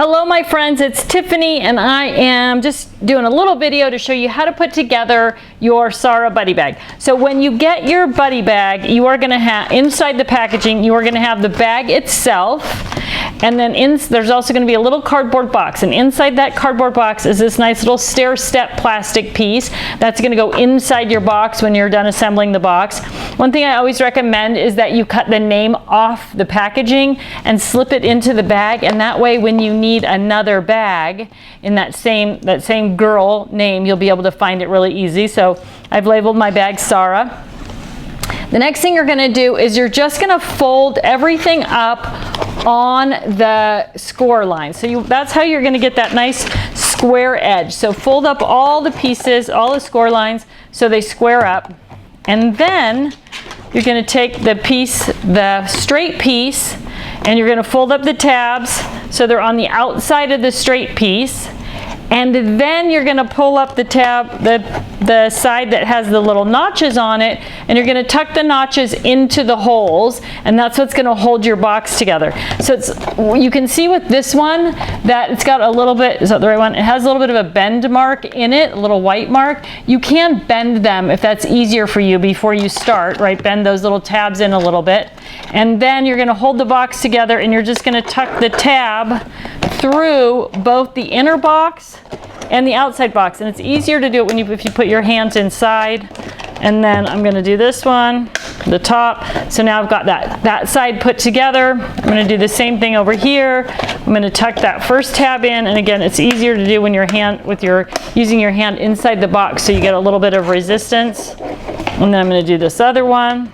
Hello my friends, it's Tiffany and I am just doing a little video to show you how to put together your Sara Buddy Bag. So when you get your Buddy Bag, you are going to have, inside the packaging, you are going to have the bag itself, and then there's also going to be a little cardboard box, and inside that cardboard box is this nice little stair-step plastic piece that's going to go inside your box when you're done assembling the box. One thing I always recommend is that you cut the name off the packaging and slip it into the bag, and that way when you need another bag in that same girl name, you'll be able to find it really easy. So I've labeled my bag Sara. The next thing you're going to do is you're just going to fold everything up on the score line. So that's how you're going to get that nice square edge. So fold up all the pieces, all the score lines, so they square up. And then you're going to take the straight piece, and you're going to fold up the tabs so they're on the outside of the straight piece. And then you're going to pull up the tab, the side that has the little notches on it, and you're going to tuck the notches into the holes, and that's what's going to hold your box together. So you can see with this one that it's got a little bit, is that the right one? It has a little bit of a bend mark in it, a little white mark. You can bend them if that's easier for you before you start, right? Bend those little tabs in a little bit. And then you're going to hold the box together, and you're just going to tuck the tab through both the inner box and the outside box, and it's easier to do it if you put your hands inside. And then I'm going to do this one, the top. So now I've got that side put together. I'm going to do the same thing over here. I'm going to tuck that first tab in, and again, it's easier to do when using your hand inside the box, so you get a little bit of resistance. And then I'm going to do this other one.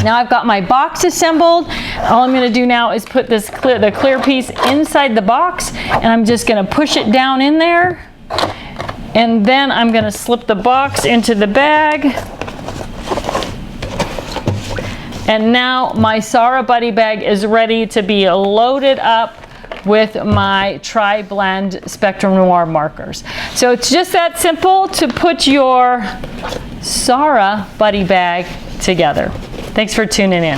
Now I've got my box assembled. All I'm going to do now is put the clear piece inside the box, and I'm just going to push it down in there. And then I'm going to slip the box into the bag. And now my Sara Buddy Bag is ready to be loaded up with my Tri-Blend Spectrum Noir markers. So it's just that simple to put your Sara Buddy Bag together. Thanks for tuning in.